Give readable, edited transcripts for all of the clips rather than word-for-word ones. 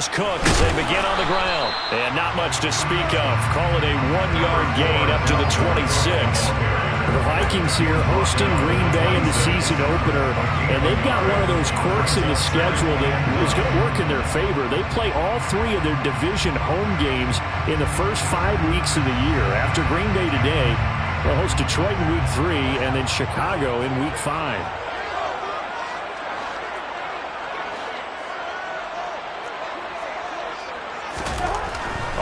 first cook as they begin on the ground. And not much to speak of. Call it a 1-yard gain up to the 26. The Vikings here hosting Green Bay in the season opener, and they've got one of those quirks in the schedule that is going to work in their favor. They play all 3 of their division home games in the first 5 weeks of the year. After Green Bay today, they'll host Detroit in Week 3 and then Chicago in Week 5.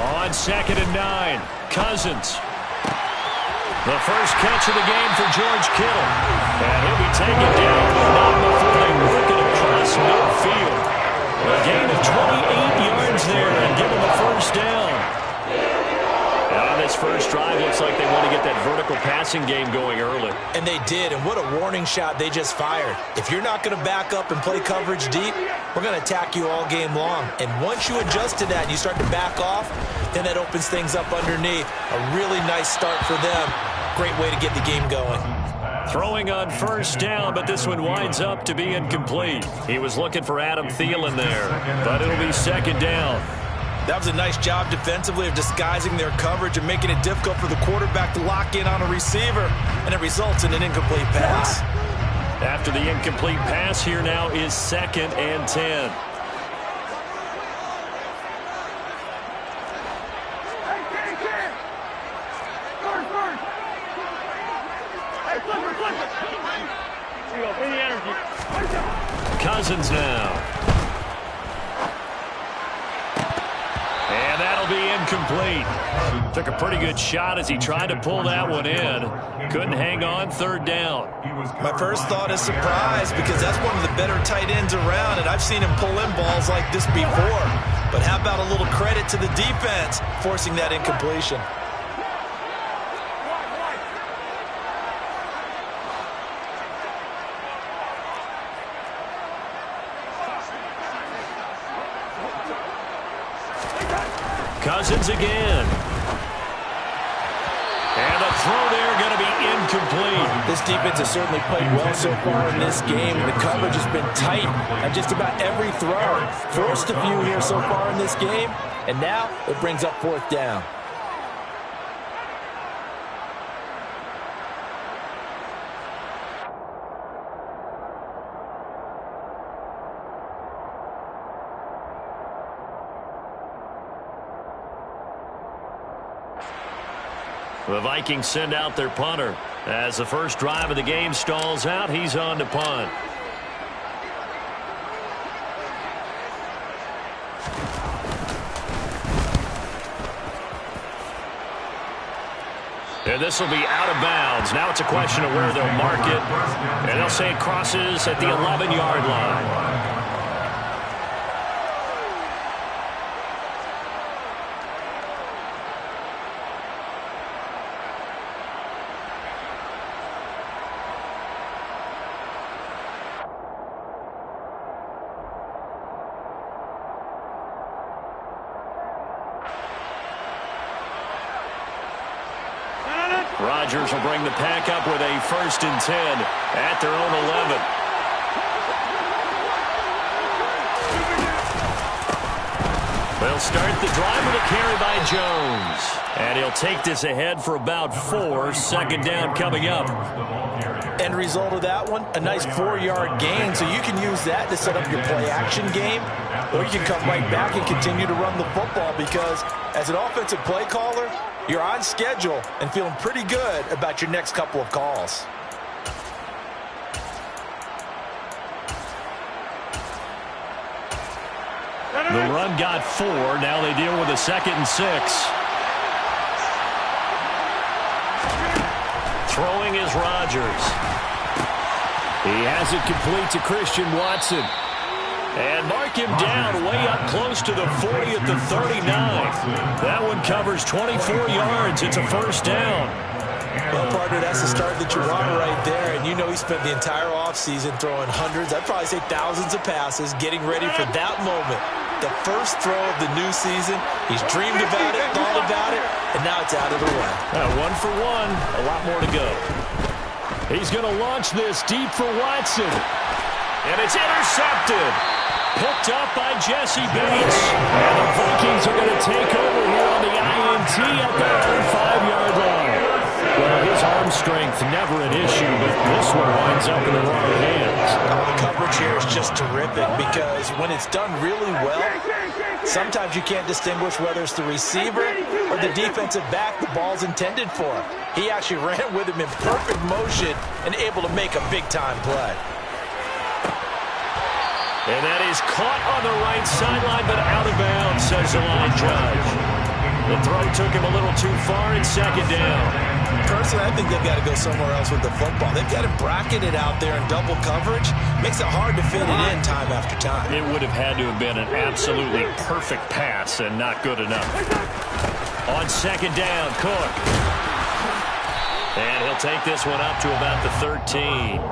On 2nd and 9, Cousins. The first catch of the game for George Kittle. And he'll be taken down, but not before they work it across midfield. A gain of 28 yards there and give him the first down. On this first drive, looks like they want to get that vertical passing game going early. And they did, and what a warning shot they just fired. If you're not going to back up and play coverage deep, we're going to attack you all game long. And once you adjust to that and you start to back off, then that opens things up underneath. A really nice start for them. Great way to get the game going. Throwing on first down, but this one winds up to be incomplete. He was looking for Adam Thielen there, but it'll be 2nd down. That was a nice job defensively of disguising their coverage and making it difficult for the quarterback to lock in on a receiver, and it results in an incomplete pass. After the incomplete pass, here now is 2nd and 10. Cousins now. And that'll be incomplete. Took a pretty good shot as he tried to pull that one in. Couldn't hang on, 3rd down. My first thought is surprise, because that's one of the better tight ends around, and I've seen him pull in balls like this before. But how about a little credit to the defense forcing that incompletion? Cousins again. And a throw there going to be incomplete. This defense has certainly played well so far in this game. The coverage has been tight on just about every throw. Forced a few here so far in this game, and now it brings up 4th down. The Vikings send out their punter. As the first drive of the game stalls out, he's on to punt. And this will be out of bounds. Now it's a question of where they'll mark it. And they'll say it crosses at the 11-yard line. Rodgers will bring the pack up with a 1st and 10 at their own 11. They'll start the drive with a carry by Jones. And he'll take this ahead for about 4. 2nd down coming up. End result of that one, a nice 4-yard gain, so you can use that to set up your play-action game, or you can come right back and continue to run the football, because as an offensive play caller, you're on schedule and feeling pretty good about your next couple of calls. The run got 4. Now they deal with a 2nd and 6. Throwing is Rodgers. He has it complete to Christian Watson. And mark him down way up close to the 40 at the 39. That one covers 24 yards. It's a 1st down. Well, partner, that's the start that you want right there. And you know he spent the entire offseason throwing hundreds, I'd probably say thousands of passes, getting ready for that moment. The first throw of the new season. He's dreamed about it, thought about it, and now it's out of the way. 1 for 1. A lot more to go. He's going to launch this deep for Watson. And it's intercepted. Picked up by Jesse Bates. And the Vikings are going to take over here on the INT at their own 5-yard line. Well, his arm strength never an issue, but this one winds up in the wrong hands. Oh, the coverage here is just terrific because when it's done really well, sometimes you can't distinguish whether it's the receiver or the defensive back the ball's intended for. He actually ran with him in perfect motion and able to make a big-time play. And that is caught on the right sideline, but out of bounds, says the line judge. The throw took him a little too far in second down. Personally, I think they've got to go somewhere else with the football. They've got him bracketed out there in double coverage. Makes it hard to fit it in time after time. It would have had to have been an absolutely perfect pass and not good enough. On second down, Cook. And he'll take this one up to about the 13.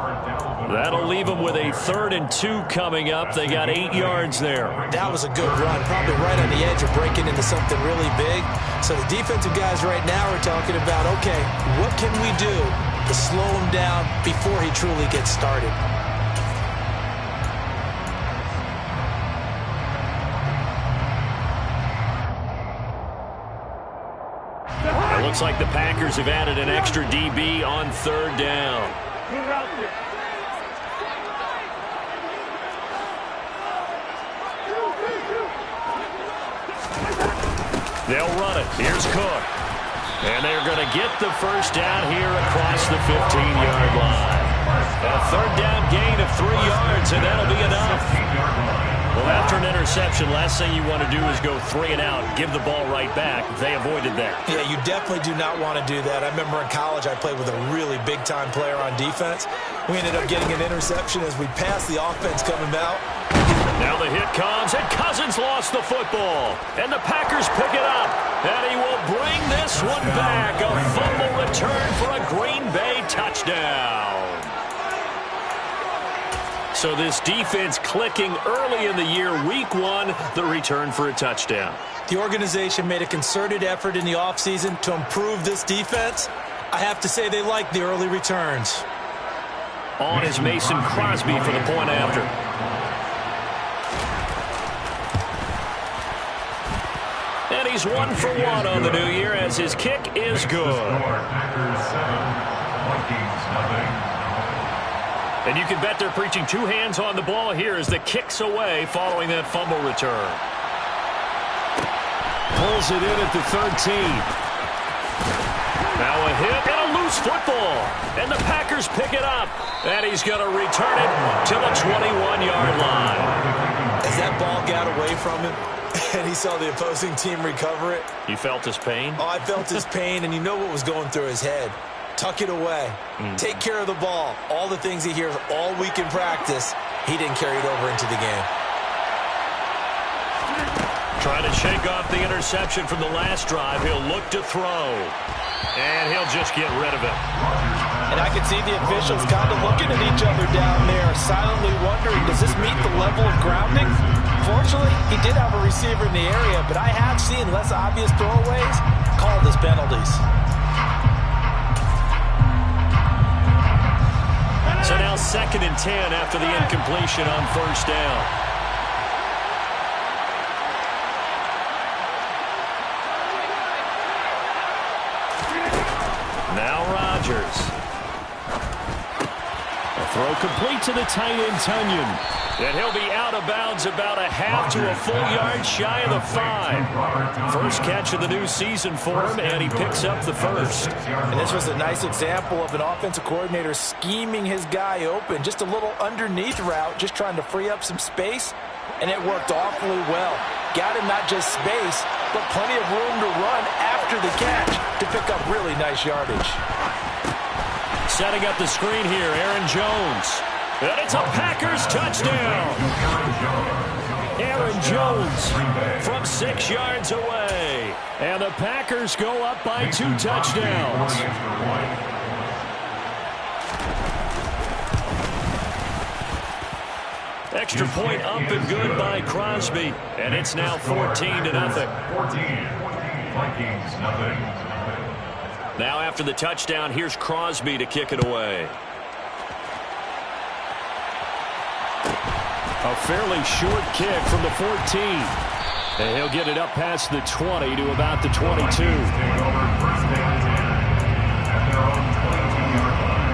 That'll leave them with a 3rd and 2 coming up. They got 8 yards there. That was a good run, probably right on the edge of breaking into something really big. So the defensive guys right now are talking about, okay, what can we do to slow him down before he truly gets started? It looks like the Packers have added an extra DB on 3rd down. They'll run it. Here's Cook. And they're going to get the first down here across the 15-yard line. A 3rd down gain of 3 yards, and that'll be enough. Well, after an interception, last thing you want to do is go 3 and out, give the ball right back. They avoided that. Yeah, you definitely do not want to do that. I remember in college I played with a really big-time player on defense. We ended up getting an interception as we passed the offense coming out. Now the hit comes, and Cousins lost the football. And the Packers pick it up. And he will bring this one back. A fumble return for a Green Bay touchdown. So this defense clicking early in the year, week 1, the return for a touchdown. The organization made a concerted effort in the offseason to improve this defense. I have to say they like the early returns. On is Mason Crosby for the point after. And he's 1 for 1 on the new year as his kick is good. And you can bet they're preaching 2 hands on the ball here as the kick's away following that fumble return. Pulls it in at the 13. Now a hit and a loose football. And the Packers pick it up. And he's going to return it to the 21-yard line. As that ball got away from him, and he saw the opposing team recover it. You felt his pain? Oh, I felt his pain, and you know what was going through his head. Tuck it away. Take care of the ball. All the things he hears all week in practice, he didn't carry it over into the game. Trying to shake off the interception from the last drive. He'll look to throw. And he'll just get rid of it. And I can see the officials kind of looking at each other down there, silently wondering, does this meet the level of grounding? Fortunately, he did have a receiver in the area, but I have seen less obvious throwaways called as penalties. So now 2nd and 10 after the incompletion on 1st down. Now Rodgers. A throw complete to the tight end, Tunyon. And he'll be out of bounds about a half to a full yard shy of the 5. First catch of the new season for him, and he picks up the first. And this was a nice example of an offensive coordinator scheming his guy open. Just a little underneath route, just trying to free up some space, and it worked awfully well. Got him not just space, but plenty of room to run after the catch to pick up really nice yardage. Setting up the screen here, Aaron Jones. And it's a Packers touchdown. Aaron Jones from 6 yards away. And the Packers go up by 2 touchdowns. Extra point up and good by Crosby. And it's now 14-0. 14. Vikings, nothing. Now after the touchdown, here's Crosby to kick it away. A fairly short kick from the 14. And he'll get it up past the 20 to about the 22. Take over first and 10 at their own 22-yard line.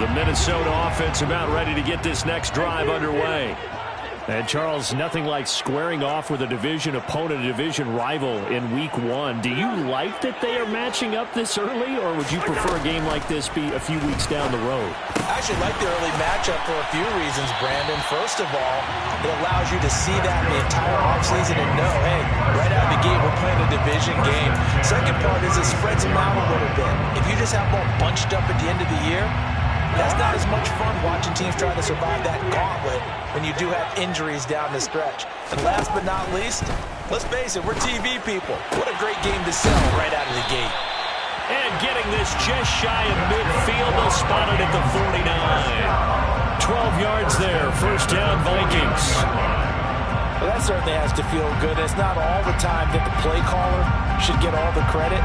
The Minnesota offense about ready to get this next drive underway. And, Charles, nothing like squaring off with a division opponent, a division rival in Week 1. Do you like that they are matching up this early, or would you prefer a game like this be a few weeks down the road? I actually like the early matchup for a few reasons, Brandon. First of all, it allows you to see that in the entire offseason and know, hey, right out of the gate, we're playing a division game. Second part is it spreads them out a little bit. If you just have them all bunched up at the end of the year, that's not as much fun watching teams try to survive that gauntlet when you do have injuries down the stretch. And last but not least, let's face it, we're TV people. What a great game to sell right out of the gate. And getting this just shy of midfield, they'll spot it at the 49. 12 yards there, first down Vikings. Well, that certainly has to feel good. It's not all the time that the play caller should get all the credit.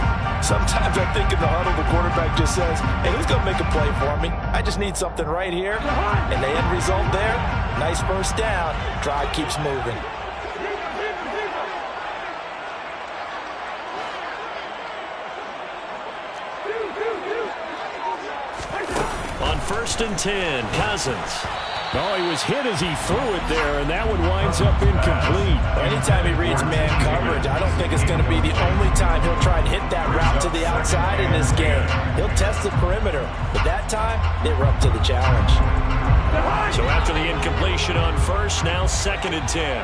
Sometimes I think in the huddle, the quarterback just says, hey, who's going to make a play for me? I just need something right here. And the end result there, nice first down. Drive keeps moving. On first and 10, Cousins. Oh, he was hit as he threw it there, and that one winds up incomplete. Anytime he reads man coverage, I don't think it's going to be the only time he'll try and hit that route to the outside in this game. He'll test the perimeter, but that time, they were up to the challenge. So after the incompletion on first, now second and 10.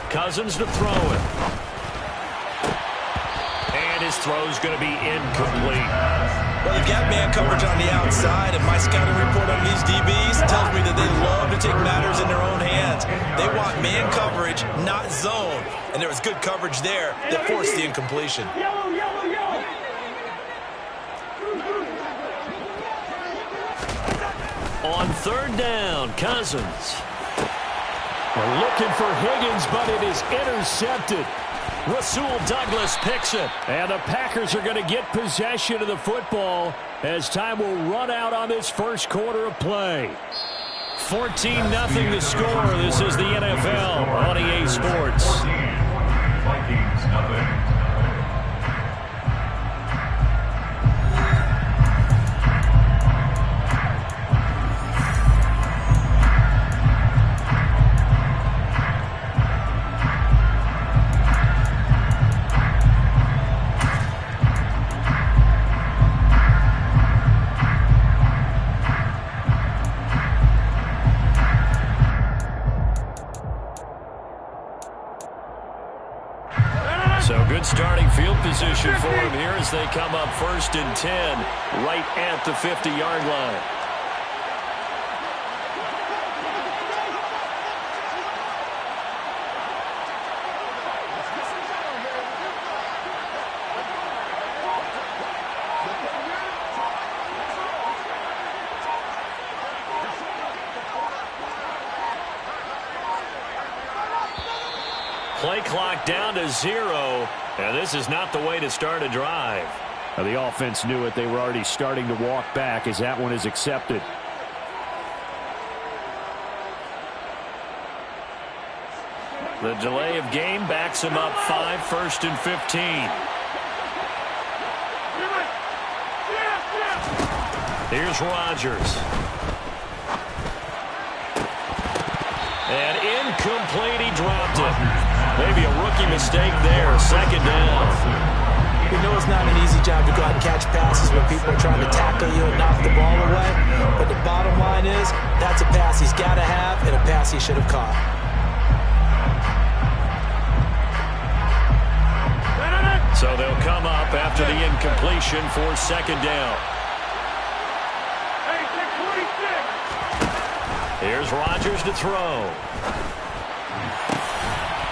Cousins to throw it. And his throw's going to be incomplete. Well, they've got man coverage on the outside, and my scouting report on these DBs tells me that they love to take matters in their own hands. They want man coverage, not zone. And there was good coverage there that forced the incompletion. On third down, Cousins. We're looking for Higgins, but it is intercepted. Rasul Douglas picks it. And the Packers are going to get possession of the football as time will run out on this first quarter of play. 14-0 to score. This is the NFL on EA Sports. 14, Vikings, nothing. So good starting field position for him here as they come up first and 10 right at the 50-yard line. Play clock down to 0, and this is not the way to start a drive. Now, the offense knew it. They were already starting to walk back as that one is accepted. The delay of game backs him up 5, first and 15. Here's Rodgers. And incomplete, he dropped it. Maybe a rookie mistake there, second down. You know it's not an easy job to go out and catch passes when people are trying to tackle you and knock the ball away. But the bottom line is, that's a pass he's got to have and a pass he should have caught. So they'll come up after the incompletion for second down. Here's Rodgers to throw.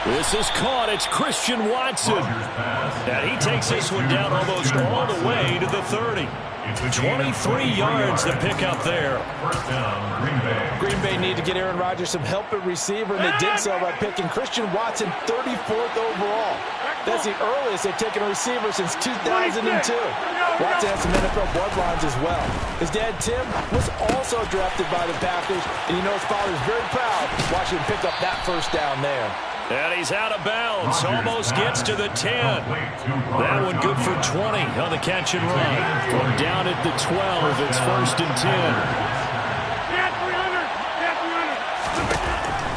This is caught. It's Christian Watson. And he takes this one down almost all the way to the 30. 23 yards to pick up there. First down, Green Bay. Green Bay need to get Aaron Rodgers some help at receiver, and they did so by picking Christian Watson 34th overall. That's the earliest they've taken a receiver since 2002. Watson has some NFL bloodlines as well. His dad, Tim, was also drafted by the Packers, and you know his father's very proud watching him pick up that first down there. And he's out of bounds. Almost gets to the 10. That one good for 20 on the catch and run. From down at the 12, it's 1st and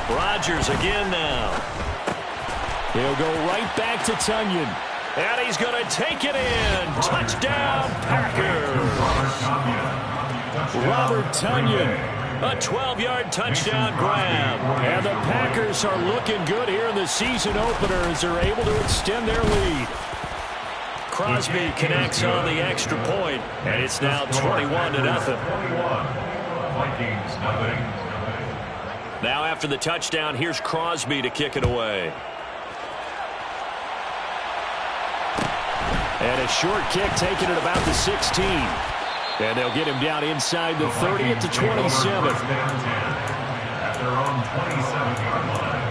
10. Rodgers again now. He'll go right back to Tunyon. And he's going to take it in. Touchdown, Packers. Robert Tunyon. A 12-yard touchdown grab. And the Packers are looking good here in the season opener as they're able to extend their lead. Crosby connects on the extra point, and it's now 21-0. Now after the touchdown, here's Crosby to kick it away. And a short kick taken at about the 16. And they'll get him down inside the 30 at the 27. At their own 27-yard line.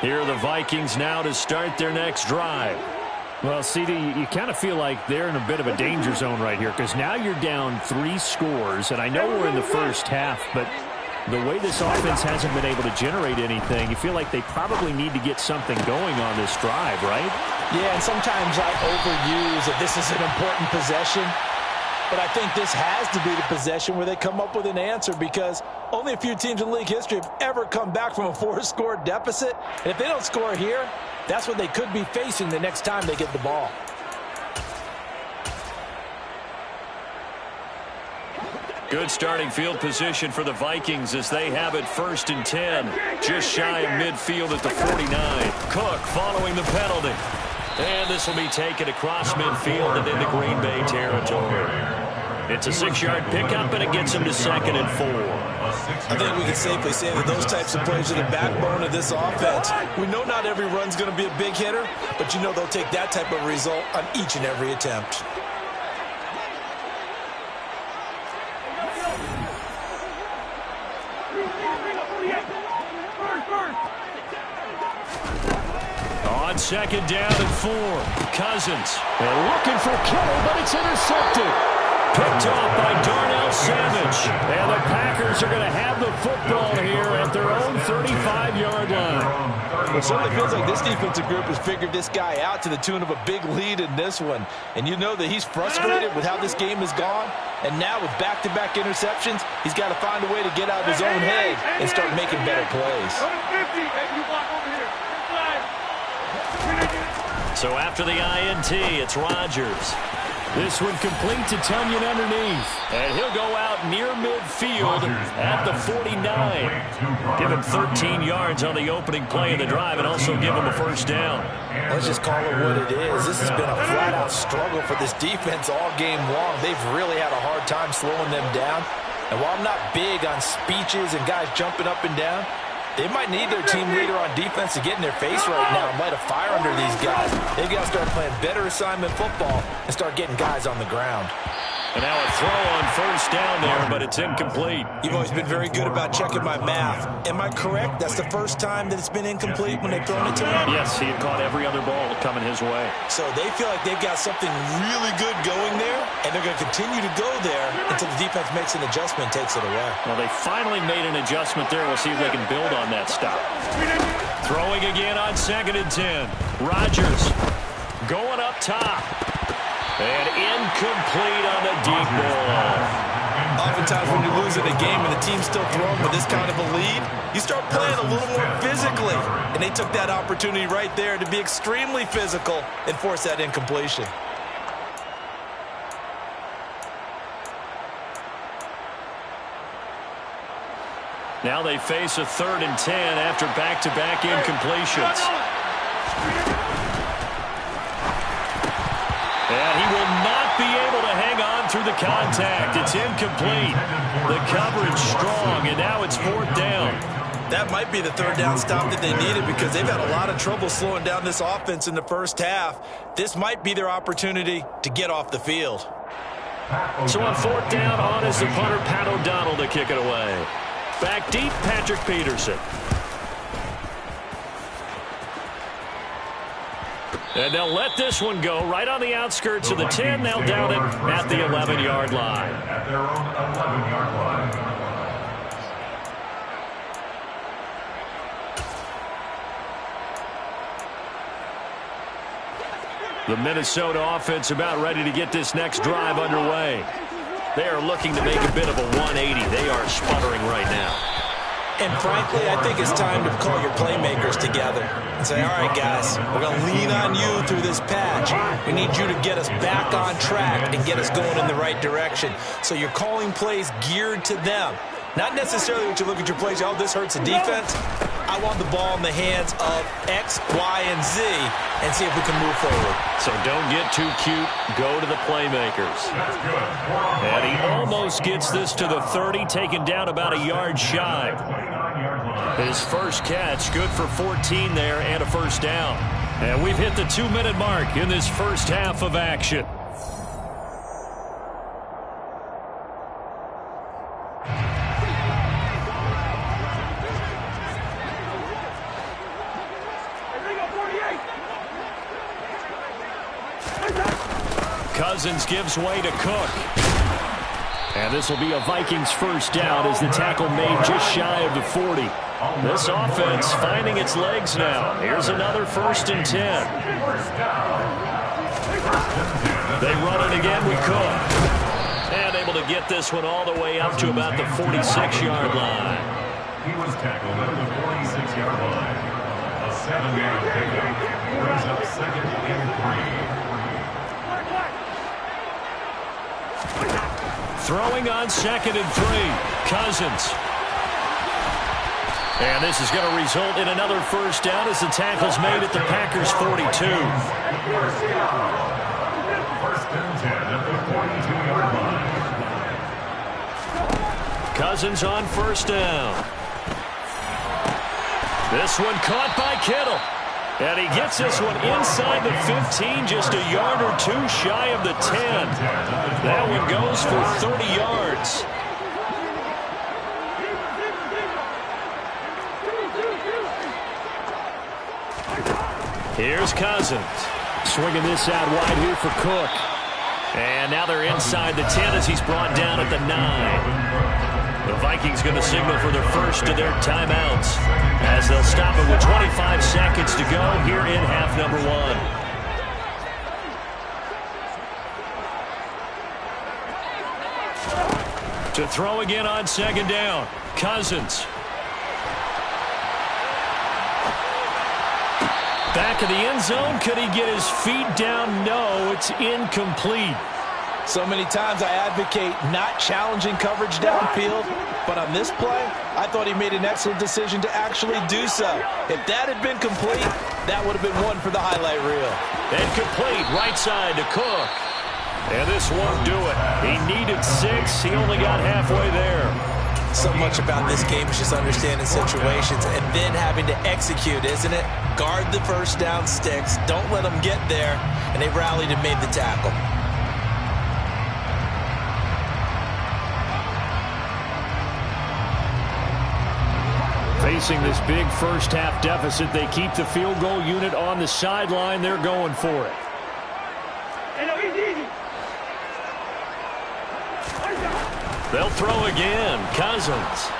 Here are the Vikings now to start their next drive. Well, CD, you kind of feel like they're in a bit of a danger zone right here because now you're down 3 scores, and I know we're in the first half, but the way this offense hasn't been able to generate anything, you feel like they probably need to get something going on this drive, right? Yeah, and sometimes I overuse that this is an important possession, but I think this has to be the possession where they come up with an answer because only a few teams in league history have ever come back from a 4-score deficit, and if they don't score here, that's what they could be facing the next time they get the ball. Good starting field position for the Vikings as they have it 1st and 10. Just shy of midfield at the 49. Cook following the penalty. And this will be taken across midfield and into Green Bay territory. It's a 6-yard pickup, and it gets them to 2nd and 4. I think we can safely say that those types of plays are the backbone of this offense. We know not every run's going to be a big hitter, but you know they'll take that type of result on each and every attempt. On 2nd down and 4, Cousins. They're looking for Kittle, but it's intercepted. Picked off by Darnell Savage. And the Packers are going to have the football here at their own 35-yard line. It certainly feels like this defensive group has figured this guy out to the tune of a big lead in this one. And you know that he's frustrated with how this game has gone. And now with back-to-back interceptions, he's got to find a way to get out of his own head and start making better plays. So after the INT, it's Rodgers. This one complete to Tunyon underneath. And he'll go out near midfield at the 49. Give him 13 yards on the opening play of the drive and also give him a 1st down. Let's just call it what it is. This has been a flat-out struggle for this defense all game long. They've really had a hard time slowing them down. And while I'm not big on speeches and guys jumping up and down, they might need their team leader on defense to get in their face right now and light a fire under these guys. They've got to start playing better assignment football and start getting guys on the ground. And now a throw on 1st down there, but it's incomplete. You've always been very good about checking my math. Am I correct? That's the first time that it's been incomplete when they've thrown it to him? Yes, he had caught every other ball coming his way. So they feel like they've got something really good going there, and they're going to continue to go there until the defense makes an adjustment and takes it away. Well, they finally made an adjustment there. We'll see if they can build on that stop. Throwing again on 2nd and 10. Rodgers going up top. And incomplete on the deep ball. Oftentimes when you're losing a game and the team's still throwing with this kind of a lead, you start playing a little more physically. And they took that opportunity right there to be extremely physical and force that incompletion. Now they face a 3rd and 10 after back-to-back incompletions. And he will not be able to hang on through the contact. It's incomplete. The coverage strong, and now it's 4th down. That might be the 3rd down stop that they needed because they've had a lot of trouble slowing down this offense in the first half. This might be their opportunity to get off the field. So on 4th down, on is the punter, Pat O'Donnell, to kick it away. Back deep, Patrick Peterson. And they'll let this one go right on the outskirts of the 10. They'll down it at the 11-yard line. At their own 11-yard line. The Minnesota offense about ready to get this next drive underway. They are looking to make a bit of a 180. They are sputtering right now. And frankly, I think it's time to call your playmakers together and say, all right, guys, we're going to lean on you through this patch. We need you to get us back on track and get us going in the right direction. So you're calling plays geared to them. Not necessarily when you look at your plays, oh, this hurts the defense. I want the ball in the hands of X, Y, and Z and see if we can move forward. So don't get too cute. Go to the playmakers. And he almost gets this to the 30, taken down about a yard shy. His first catch, good for 14 there and a 1st down. And we've hit the 2-minute mark in this first half of action. Cousins gives way to Cook. And this will be a Vikings 1st down as the tackle made just shy of the 40. This offense finding its legs now. Here's another 1st and 10. They run it again with Cook. And able to get this one all the way up to about the 46-yard line. He was tackled at the 46-yard line. A 7-yard pickup brings up 2nd and 3. Throwing on 2nd and 3. Cousins. And this is going to result in another 1st down as the tackle's made at the Packers' 42. 1st and 10 at the 42-yard line. Cousins on 1st down. This one caught by Kittle. And he gets this one inside the 15, just a yard or 2 shy of the 10. That one goes for 30 yards. Here's Cousins. Swinging this out wide here for Cook. And now they're inside the 10 as he's brought down at the 9. The Vikings going to signal for their first of their timeouts as they'll stop it with 25 seconds to go here in half number 1. To throw again on 2nd down. Cousins. Back of the end zone. Could he get his feet down? No, it's incomplete. So many times I advocate not challenging coverage downfield, but on this play, I thought he made an excellent decision to actually do so. If that had been complete, that would have been one for the highlight reel. And complete, right side to Cook. And this won't do it. He needed 6. He only got halfway there. So much about this game is just understanding situations and then having to execute, isn't it? Guard the 1st down sticks. Don't let them get there. And they rallied and made the tackle. Facing this big first half deficit, they keep the field goal unit on the sideline. They're going for it. They'll throw again. Cousins.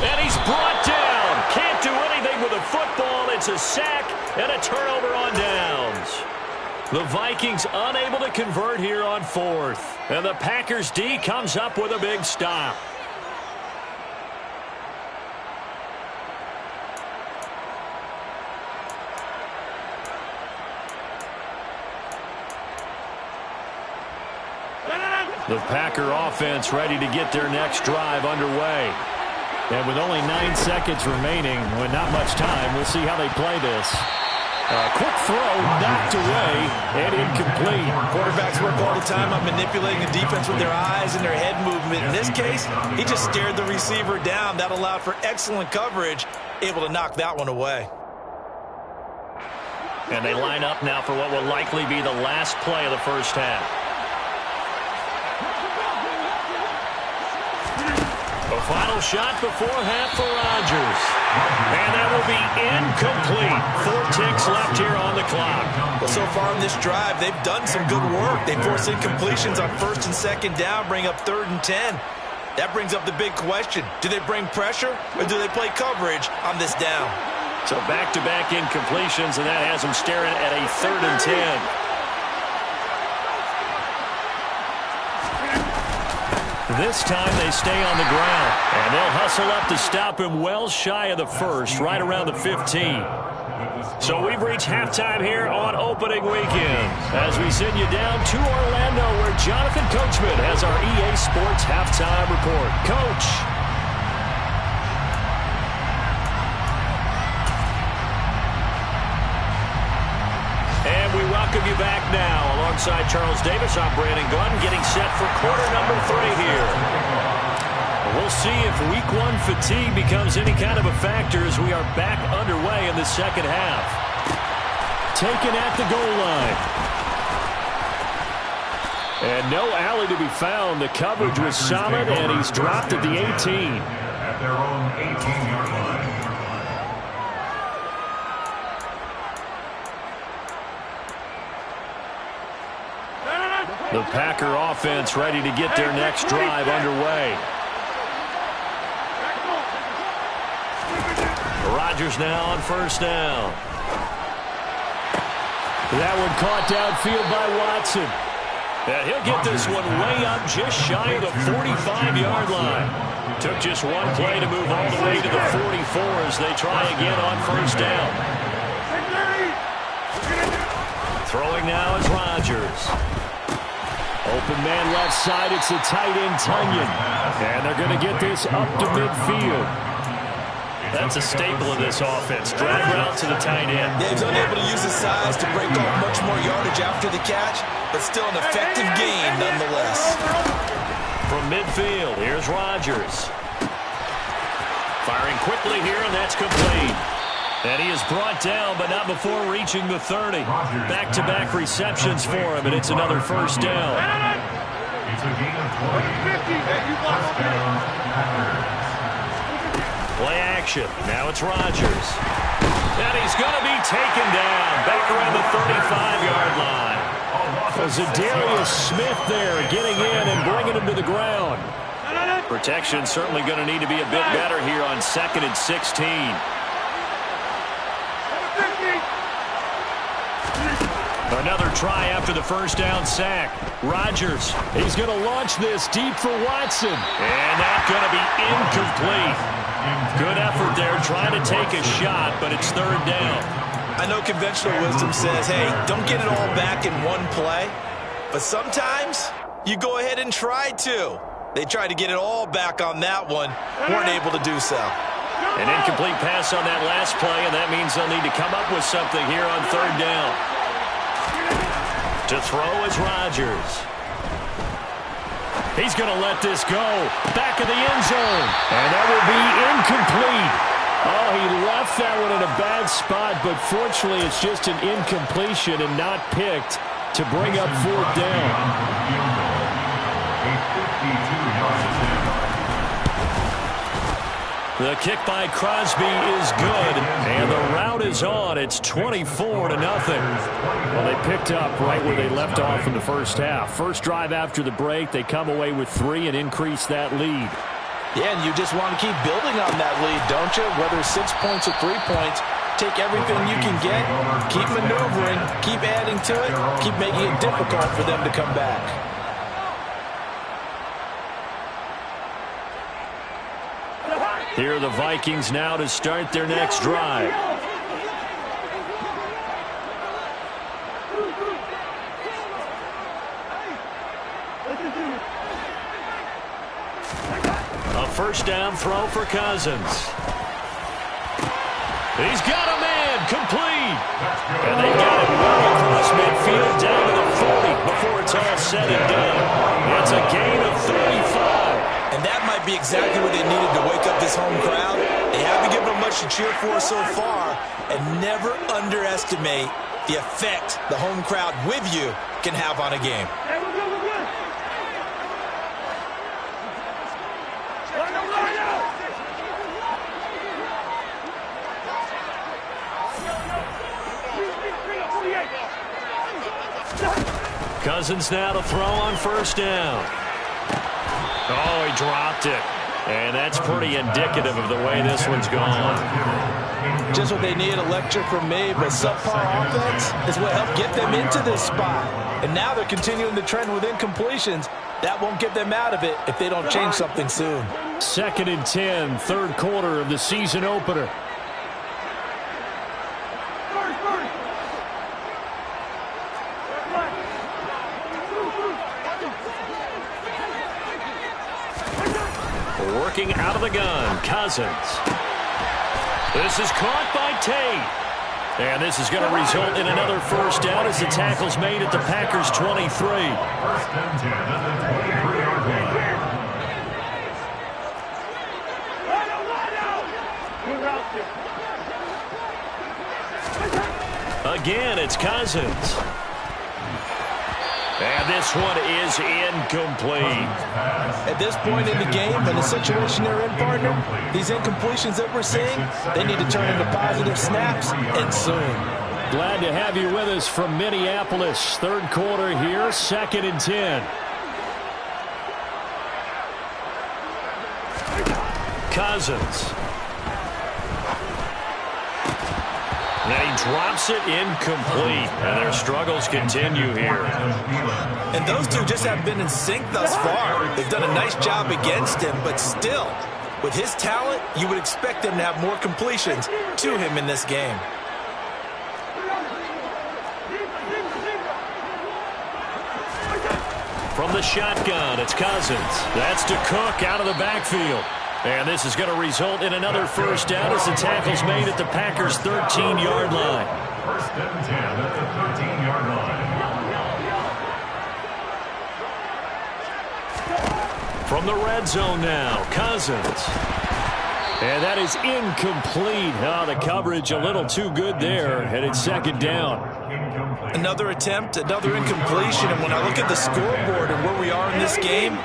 And he's brought down. Can't do anything with a football. It's a sack and a turnover on downs. The Vikings unable to convert here on 4th. And the Packers D comes up with a big stop. The Packer offense ready to get their next drive underway. And with only 9 seconds remaining, with not much time, we'll see how they play this. Quick throw, knocked away, and incomplete. Quarterbacks work all the time on manipulating the defense with their eyes and their head movement. In this case, he just stared the receiver down. That allowed for excellent coverage, able to knock that one away. And they line up now for what will likely be the last play of the first half. The final shot before half for Rodgers. And that will be incomplete. 4 ticks left here on the clock. Well, so far in this drive, they've done some good work. They force incompletions on 1st and 2nd down, bring up 3rd and 10. That brings up the big question. Do they bring pressure or do they play coverage on this down? So back-to-back incompletions, and that has them staring at a 3rd and 10. This time they stay on the ground, and they'll hustle up to stop him well shy of the first, right around the 15. So we've reached halftime here on opening weekend as we send you down to Orlando where Jonathan Coachman has our EA Sports halftime report. Coach. And we welcome you back now. Alongside Charles Davis, I'm Brandon Gunn, getting set for quarter number 3 here. We'll see if week 1 fatigue becomes any kind of a factor as we are back underway in the second half. Taken at the goal line. And no alley to be found. The coverage was solid, and he's dropped at the 18. At their own 18-yard line. The Packer offense ready to get their next drive underway. Rodgers now on 1st down. That one caught downfield by Watson. And he'll get this one way up just shy of the 45-yard line. Took just one play to move all the way to the 44 as they try again on 1st down. Throwing now is Rodgers. Open man left side, it's the tight end Tunyon. And they're going to get this up to midfield. That's a staple of this offense. Drag route to the tight end. Yeah, he's unable to use his size to break off much more yardage after the catch, but still an effective gain nonetheless. From midfield, here's Rodgers. Firing quickly here, and that's complete. And he is brought down, but not before reaching the 30. Back-to-back receptions for him, and it's another 1st down. It's a gain of 20. First down, Packers. Play action. Now it's Rodgers. And he's going to be taken down back around the 35-yard line. Zadarius Smith there getting in and bringing him to the ground. Protection certainly going to need to be a bit better here on 2nd and 16. Another try after the 1st down sack. Rodgers, he's going to launch this deep for Watson. And that's going to be incomplete. Good effort there trying to take a shot, but it's 3rd down. I know conventional wisdom says, hey, don't get it all back in one play. But sometimes you go ahead and try to. They tried to get it all back on that one. Weren't able to do so. An incomplete pass on that last play, and that means they'll need to come up with something here on 3rd down. To throw is Rodgers. He's going to let this go. Back of the end zone. And that will be incomplete. Oh, he left that one in a bad spot, but fortunately it's just an incompletion and not picked to bring up 4th down. A 52-yard attempt. The kick by Crosby is good, and the route is on. It's 24-0. Well, they picked up right where they left off in the 1st half. First drive after the break, they come away with 3 and increase that lead. Yeah, and you just want to keep building on that lead, don't you? Whether 6 points or 3 points, take everything you can get, keep maneuvering, keep adding to it, keep making it difficult for them to come back. Here are the Vikings now to start their next drive. A 1st down throw for Cousins. He's got a man complete. And they got it well across midfield down to the 40 before it's all said and done. It's a gain of 35. And that might be exactly what they needed to wake up this home crowd. They haven't given them much to cheer for so far. And never underestimate the effect the home crowd with you can have on a game. Cousins now to throw on first down. Oh, he dropped it. And that's pretty indicative of the way this one's gone. Just what they need, a lecture from me, but subpar offense is what helped get them into this spot. And now they're continuing the trend with incompletions. That won't get them out of it if they don't change something soon. 2nd and 10, third quarter of the season opener. Working out of the gun, Cousins. This is caught by Tate. And this is going to result in another first down as the tackle's made at the Packers' 23. First and 10 at the 23-yard line. Again, it's Cousins. And this one is incomplete. At this point in the game, in the situation they're in, partner, these incompletions that we're seeing, they need to turn into positive snaps, and soon. Glad to have you with us from Minneapolis. Third quarter here, 2nd and 10. Cousins. And he drops it incomplete. And their struggles continue here. And those two just haven't been in sync thus far. They've done a nice job against him, but still, with his talent, you would expect them to have more completions to him in this game. From the shotgun, it's Cousins. That's to Cook out of the backfield. And this is going to result in another first down as the tackle's made at the Packers' 13-yard line. First and 10 at the 13-yard line. From the red zone now, Cousins. And that is incomplete. Oh, the coverage a little too good there, and it's 2nd down. Another attempt, another incompletion, and when I look at the scoreboard and where we are in this game,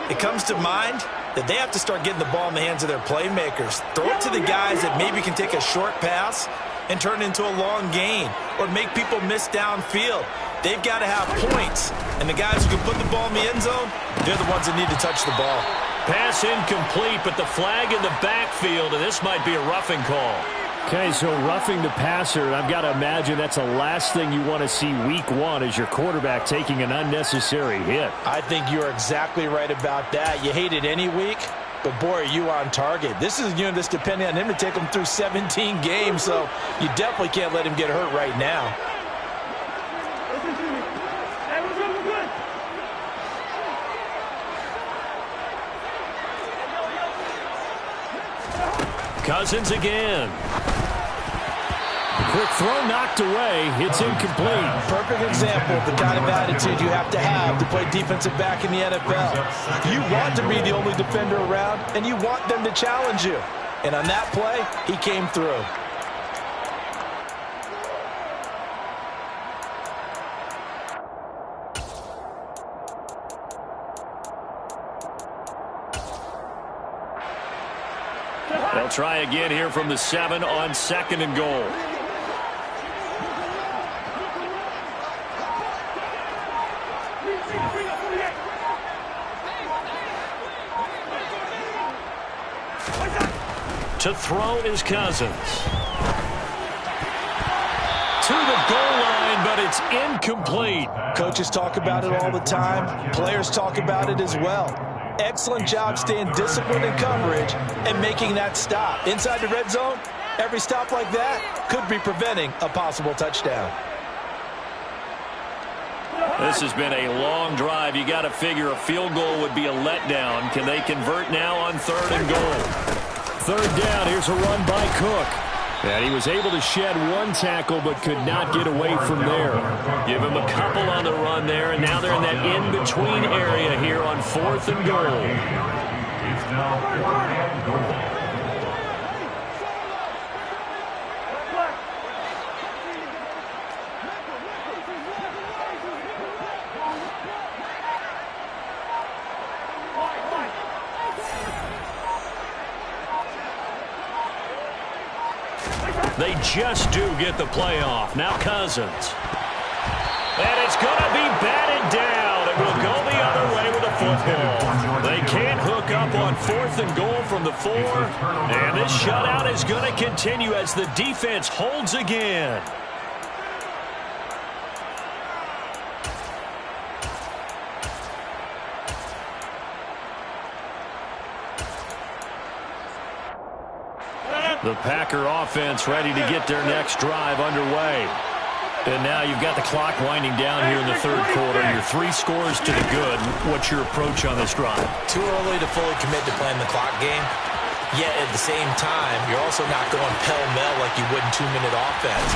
it comes to mind that they have to start getting the ball in the hands of their playmakers. Throw it to the guys that maybe can take a short pass and turn it into a long gain or make people miss downfield. They've got to have points, and the guys who can put the ball in the end zone, they're the ones that need to touch the ball. Pass incomplete, but the flag in the backfield, and this might be a roughing call. Okay, so roughing the passer, I've got to imagine that's the last thing you want to see week one is your quarterback taking an unnecessary hit. I think you're exactly right about that. You hate it any week, but boy, are you on target. This is a unit that's depending on him to take him through 17 games, so you definitely can't let him get hurt right now. Cousins again. Quick throw knocked away. It's incomplete. Perfect example of the kind of attitude you have to play defensive back in the NFL. You want to be the only defender around, and you want them to challenge you. And on that play, he came through. They'll try again here from the 7 on 2nd and goal. To throw is Cousins. To the goal line, but it's incomplete. Coaches talk about it all the time. Players talk about it as well. Excellent job staying disciplined in coverage and making that stop. Inside the red zone, every stop like that could be preventing a possible touchdown. This has been a long drive. You got to figure a field goal would be a letdown. Can they convert now on 3rd and goal? 3rd down. Here's a run by Cook. And he was able to shed one tackle but could not get away from there. Give him a couple on the run there, and now they're in that in-between area here on 4th and goal. It's now 4th and goal. They just do get the play off. Now Cousins. And it's going to be batted down. It will go the other way with the football. They can't hook up on 4th and goal from the 4. And this shutout is going to continue as the defense holds again. The Packer offense ready to get their next drive underway. And now you've got the clock winding down here in the 3rd quarter. Your 3 scores to the good. What's your approach on this drive? Too early to fully commit to playing the clock game. Yet at the same time, you're also not going pell-mell like you would in 2-minute offense.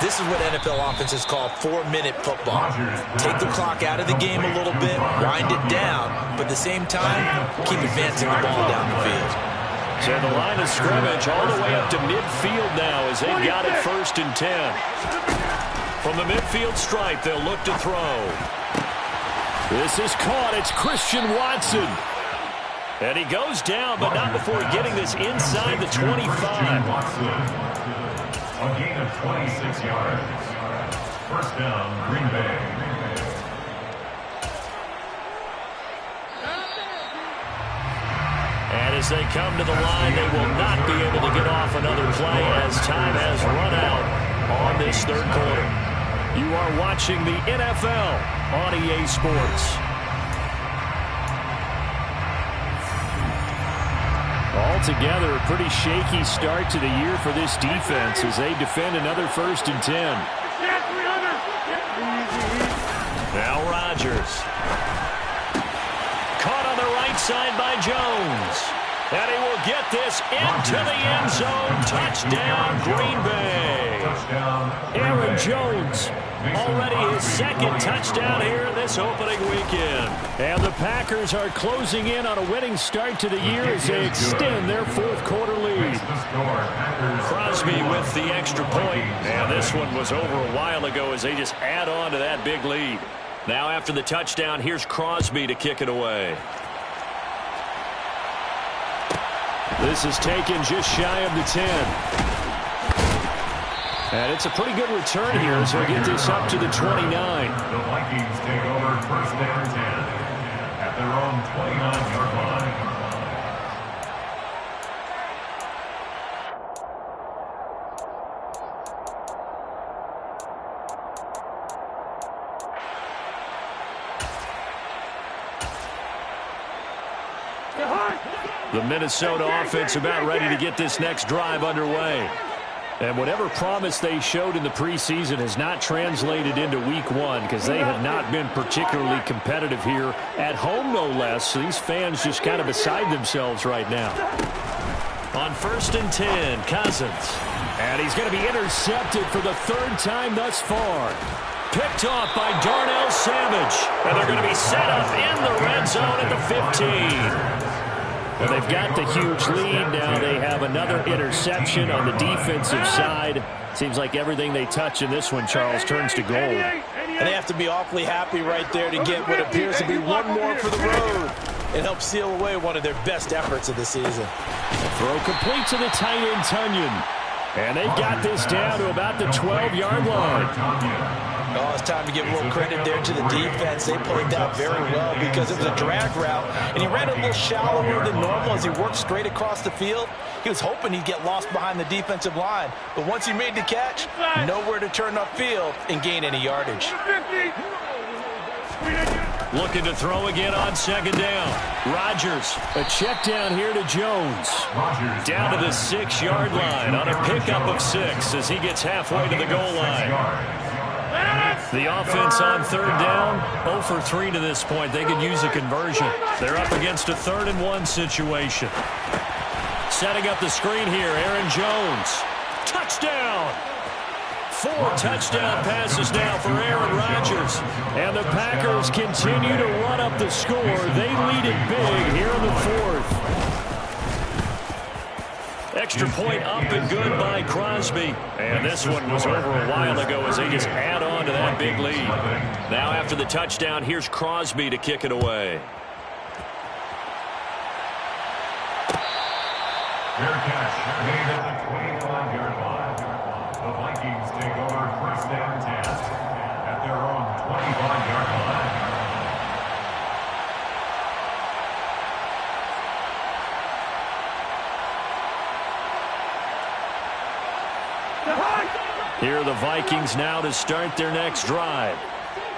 This is what NFL offenses call 4-minute football. Take the clock out of the game a little bit, wind it down, but at the same time, keep advancing the ball down the field. So the line of scrimmage all the way up to midfield now as they've got it 1st and 10. From the midfield stripe, they'll look to throw. This is caught. It's Christian Watson. And he goes down, but not before getting this inside the 25. A gain of 26 yards. 1st down, Green Bay. And as they come to the line, they will not be able to get off another play as time has run out on this 3rd quarter. You are watching the NFL on EA Sports. Altogether, a pretty shaky start to the year for this defense as they defend another 1st and 10. Now Rodgers. Caught on the right side by Jones. And he will get this into the end zone. Touchdown, Green Bay. Aaron Jones, already his 2nd touchdown here in this opening weekend. And the Packers are closing in on a winning start to the year as they extend their 4th quarter lead. Crosby with the extra point. And this one was over a while ago as they just add on to that big lead. Now after the touchdown, here's Crosby to kick it away. This is taken just shy of the 10. And it's a pretty good return here as they get this up to the 29. The Vikings take over 1st and 10 at their own 29-yard line. The Minnesota offense about ready to get this next drive underway. And whatever promise they showed in the preseason has not translated into week 1 because they have not been particularly competitive here at home, no less. So these fans just kind of beside themselves right now. On 1st and 10, Cousins. And he's going to be intercepted for the 3rd time thus far. Picked off by Darnell Savage. And they're going to be set up in the red zone at the 15. Well, they've got the huge lead. Now they have another interception on the defensive side. Seems like everything they touch in this one, Charles, turns to gold. And they have to be awfully happy right there to get what appears to be one more for the road. It helps seal away one of their best efforts of the season. Throw complete to the tight end, Tunyon. And they've got this down to about the 12-yard line. Oh, it's time to give a little credit there to the defense. They played that very well because it was a drag route, and he ran a little shallower than normal as he worked straight across the field. He was hoping he'd get lost behind the defensive line, but once he made the catch, nowhere to turn upfield and gain any yardage. Looking to throw again on 2nd down. Rodgers. A check down here to Jones. Down to the 6-yard line on a pickup of 6 as he gets halfway to the goal line. The offense on 3rd down, 0 for 3 to this point. They could use a conversion. They're up against a 3rd and 1 situation. Setting up the screen here, Aaron Jones. Touchdown! 4 touchdown passes now for Aaron Rodgers. And the Packers continue to run up the score. They lead it big here in the fourth. Extra point up and good by Crosby. And this one was over a while ago as they just add on to that big lead. Now after the touchdown, here's Crosby to kick it away. Fair catch made at the 25-yard line. The Vikings take over 1st and 10 at their own 25-yard line. Here are the Vikings now to start their next drive.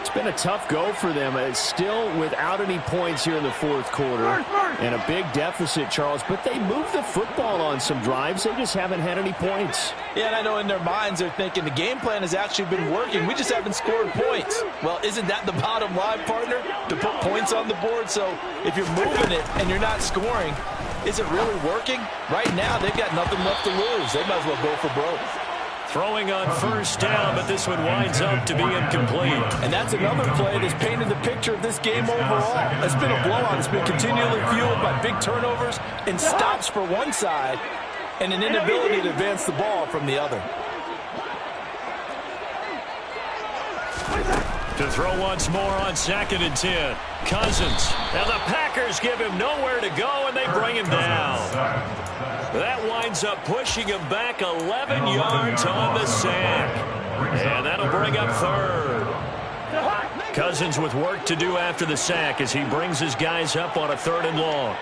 It's been a tough go for them. It's still without any points here in the fourth quarter. And a big deficit, Charles. But they moved the football on some drives. They just haven't had any points. Yeah, and I know in their minds they're thinking the game plan has actually been working. We just haven't scored points. Well, isn't that the bottom line, partner? To put points on the board. So if you're moving it and you're not scoring, is it really working? Right now, they've got nothing left to lose. They might as well go for broke. Throwing on 1st down, but this one winds up to be incomplete. And that's another play that's painted the picture of this game overall. It's been a blowout. It's been continually fueled by big turnovers and stops for one side and an inability to advance the ball from the other. To throw once more on 2nd and 10. Cousins. And the Packers give him nowhere to go, and they bring him down. That winds up pushing him back 11 yards on the sack. And that'll bring up 3rd. Cousins with work to do after the sack as he brings his guys up on a 3rd and long.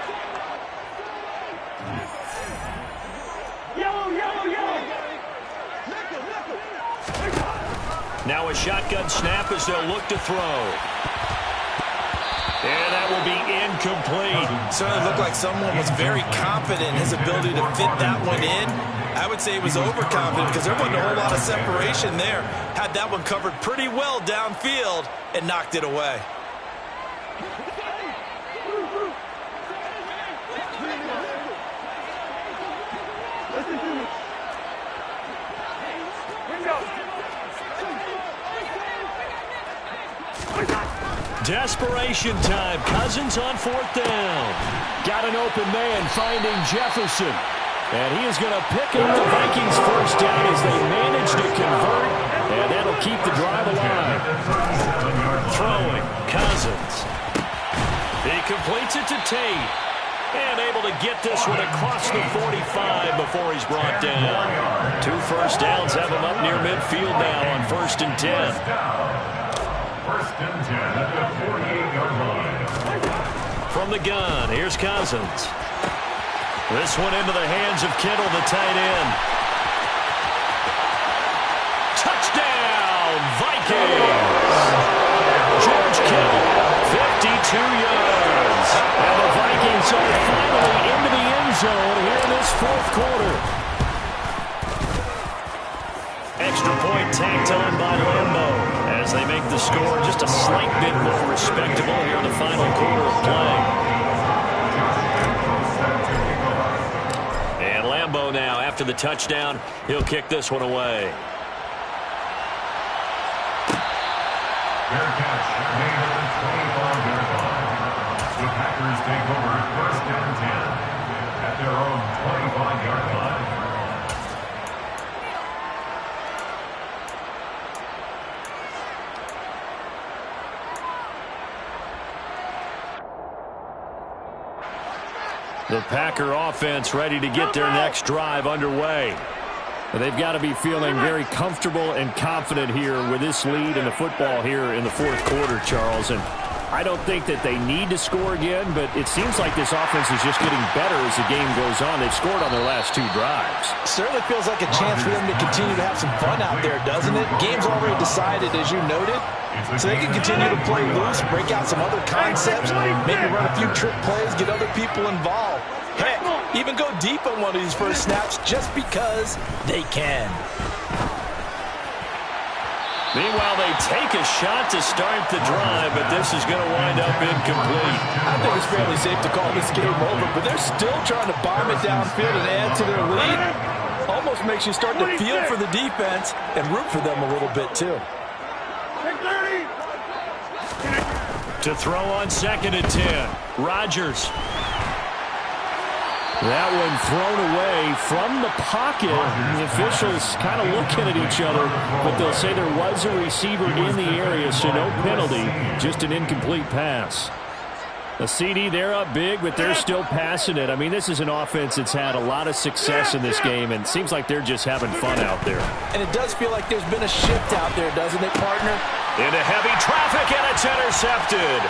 Now a shotgun snap as they'll look to throw. And that will be incomplete. Certainly looked like someone was very confident in his ability to fit that one in. I would say he was overconfident because there wasn't a whole lot of separation there. Had that one covered pretty well downfield and knocked it away. Desperation time. Cousins on 4th down. Got an open man finding Jefferson. And he is going to pick up the Vikings 1st down as they manage to convert. And that'll keep the drive alive. Throwing. Cousins. He completes it to Tate. And able to get this one across the 45 before he's brought down. 2 first downs have him up near midfield now on 1st and 10. 1st and 10 at the 48-yard line. From the gun, here's Cousins. This one into the hands of Kittle, the tight end. Touchdown, Vikings! George Kittle, 52 yards. And the Vikings are finally into the end zone here in this fourth quarter. Extra point tacked on by Lambeau as they make the score just a slight bit more respectable here in the final quarter of play. And Lambeau now, after the touchdown, he'll kick this one away. Fair catch made at the 25-yard line. The Packers take over 1st and 10 at their own 25-yard line. The Packer offense ready to get their next drive underway. They've got to be feeling very comfortable and confident here with this lead in the football here in the fourth quarter, Charles. And I don't think that they need to score again, but it seems like this offense is just getting better as the game goes on. They've scored on their last 2 drives. Certainly feels like a chance for them to continue to have some fun out there, doesn't it? Game's already decided, as you noted. So they can continue to play loose, break out some other concepts, maybe run a few trick plays, get other people involved. Heck, even go deep on one of these first snaps just because they can. Meanwhile, they take a shot to start the drive, but this is going to wind up incomplete. I think it's fairly safe to call this game over, but they're still trying to bomb it downfield and add to their lead. Almost almost makes you start to feel for the defense and root for them a little bit too. To throw on 2nd and 10. Rodgers. That one thrown away from the pocket. The officials kind of looking at each other, but they'll say there was a receiver in the area, so no penalty, just an incomplete pass. A CD, they're up big, but they're still passing it. I mean, this is an offense that's had a lot of success in this game, and it seems like they're just having fun out there. And it does feel like there's been a shift out there, doesn't it, partner? Into heavy traffic, and it's intercepted.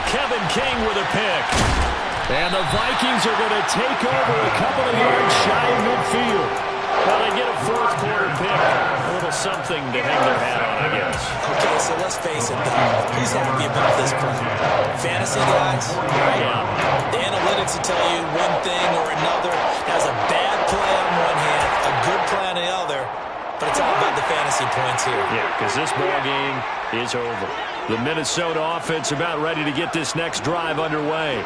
Kevin King with a pick. And the Vikings are going to take over a couple of yards shy of midfield. Well, they get a 4th quarter pick. A little something to hang their hat on, I guess. Okay, so let's face it, though. Who's happy about this play? Fantasy guys, right? Yeah. The analytics will tell you one thing or another. Has a bad play on one hand, a good play on the other. But it's all about the fantasy points here. Yeah, because this ball game is over. The Minnesota offense about ready to get this next drive underway.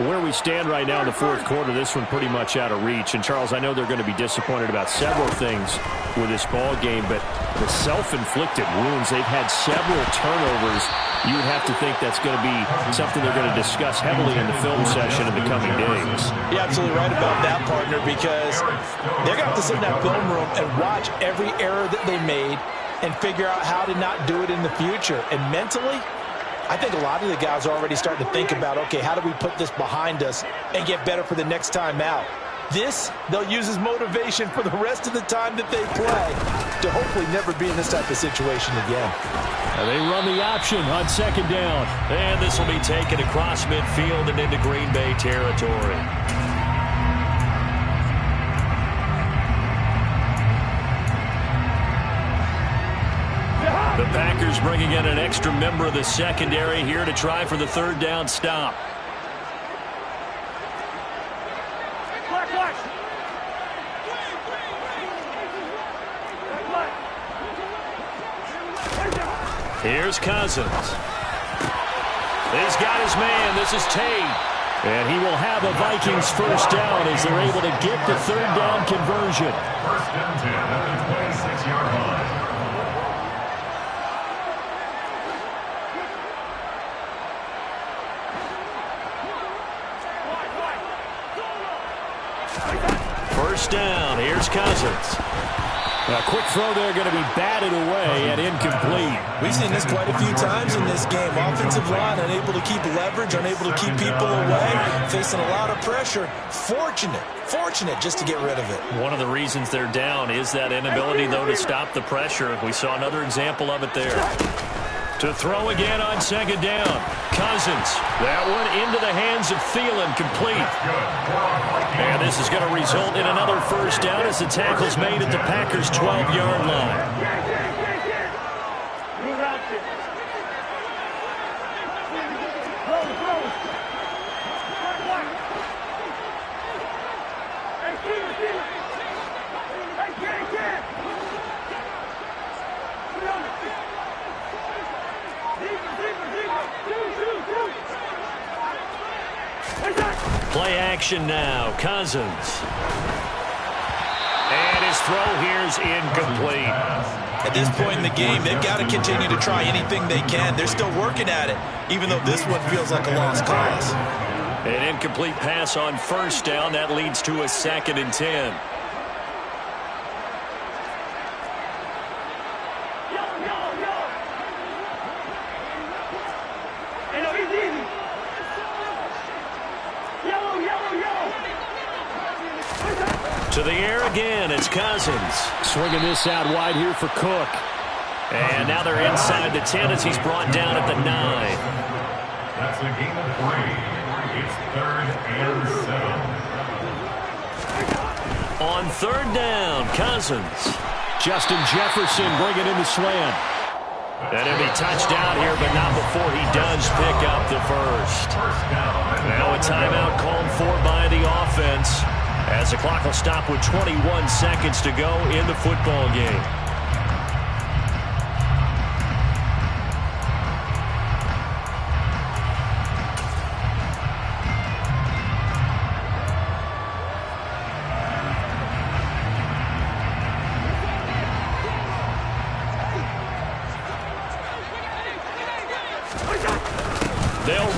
Where we stand right now in the 4th quarter, this one pretty much out of reach. And, Charles, I know they're going to be disappointed about several things with this ball game, but the self-inflicted wounds, they've had several turnovers. You would have to think that's going to be something they're going to discuss heavily in the film session in the coming days. You're absolutely right about that, partner, because they're going to have to sit in that film room and watch every error that they made and figure out how to not do it in the future. And mentally, I think a lot of the guys are already starting to think about, okay, how do we put this behind us and get better for the next time out? This, they'll use as motivation for the rest of the time that they play to hopefully never be in this type of situation again. And they run the option on 2nd down. And this will be taken across midfield and into Green Bay territory. The Packers bringing in an extra member of the secondary here to try for the 3rd down stop. Here's Cousins. He's got his man. This is Tate. And he will have a Vikings 1st down as they're able to get the 3rd down conversion. 1st and 10 at the 26-yard line. First down. Here's Cousins. A quick throw there going to be batted away and incomplete. We've seen this quite a few times in this game. Offensive line unable to keep leverage, unable to keep people away, facing a lot of pressure. Fortunate just to get rid of it. One of the reasons they're down is that inability, though, to stop the pressure. We saw another example of it there. To throw again on 2nd down. Cousins. That one into the hands of Thielen, complete. And this is going to result in another 1st down as the tackle's made at the Packers' 12-yard line. Play action now. Cousins. And his throw here's incomplete. At this point in the game, they've got to continue to try anything they can. They're still working at it, even though this one feels like a lost cause. An incomplete pass on 1st down. That leads to a 2nd and 10. To the air again, it's Cousins. Swinging this out wide here for Cook. And now they're inside the 10 as he's brought down at the 9. That's a game of 3. It's 3rd and 7. On 3rd down, Cousins. Justin Jefferson bringing in the slant. And he'll be touchdown here, but not before he does pick up the 1st. Now a timeout called for by the offense, as the clock will stop with 21 seconds to go in the football game.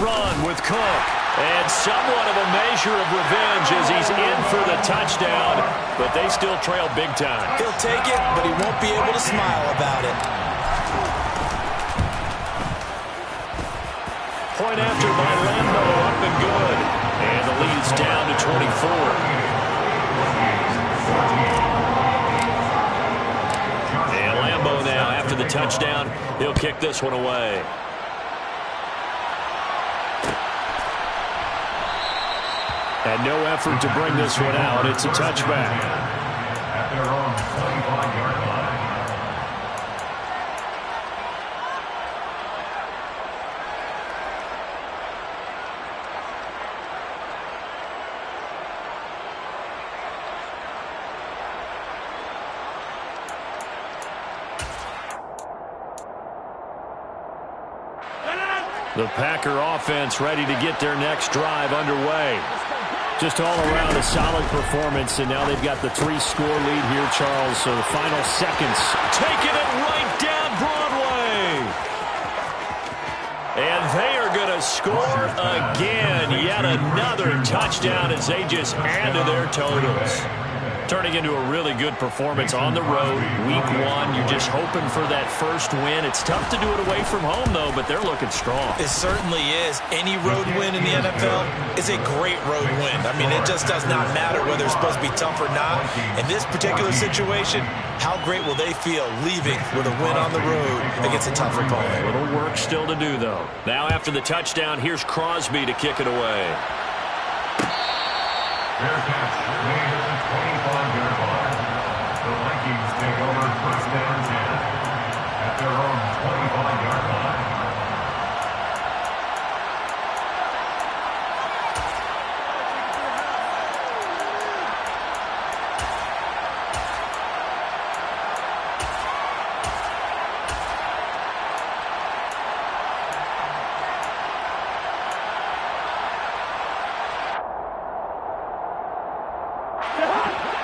run with Cook. And somewhat of a measure of revenge as he's in for the touchdown, but they still trail big time. He'll take it, but he won't be able to smile about it. Point after by Lambo, up and good. And the lead's down to 24. And Lambo now, after the touchdown, he'll kick this one away. And no effort to bring this one out. It's a touchback. At their own 25-yard line. The Packer offense ready to get their next drive underway. Just all around a solid performance, and now they've got the 3-score lead here, Charles. So the final seconds. Taking it right down Broadway. And they are going to score again. Yet another touchdown as they just add to their totals. Turning into a really good performance on the road. Week 1, you're just hoping for that first win. It's tough to do it away from home, though, but they're looking strong. It certainly is. Any road win in the NFL is a great road win. I mean, it just does not matter whether it's supposed to be tough or not. In this particular situation, how great will they feel leaving with a win on the road against a tough opponent? A little work still to do, though. Now, after the touchdown, here's Crosby to kick it away. Fair catch made at the 25-yard line. The Vikings take over first down 10 at their own 25-yard line.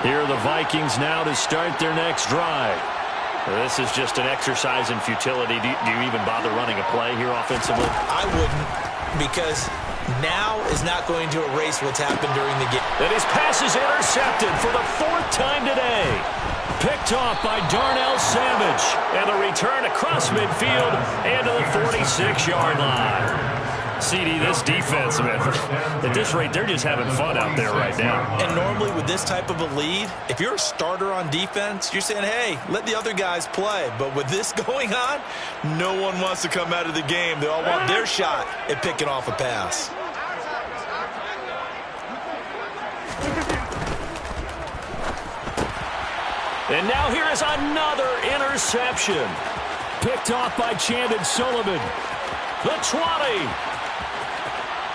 Here are the Vikings now to start their next drive. This is just an exercise in futility. Do you even bother running a play here offensively? I wouldn't, because now is not going to erase what's happened during the game. And his pass is intercepted for the 4th time today. Picked off by Darnell Savage. And the return across midfield and to the 46-yard line. CD, this defense, man, at this rate, they're just having fun out there right now. And normally with this type of a lead, if you're a starter on defense, you're saying, hey, let the other guys play. But with this going on, no one wants to come out of the game. They all want their shot at picking off a pass. And now here is another interception. Picked off by Chandon Sullivan. The 20.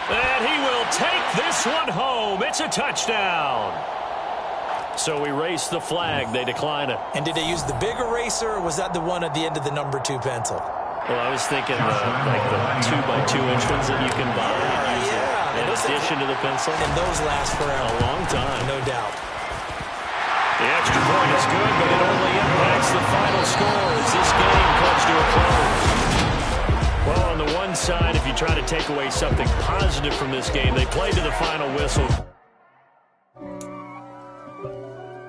And he will take this one home. It's a touchdown. So we race the flag. They decline it. And did they use the big eraser, or was that the one at the end of the number 2 pencil? Well, I was thinking like the 2x2 inch ones that you can buy. Yeah. In addition to the pencil. And those last forever. A long time. No doubt. The extra point is good, but it only impacts the final score as this game comes to a close. Well, on the one side, if you try to take away something positive from this game, they played to the final whistle.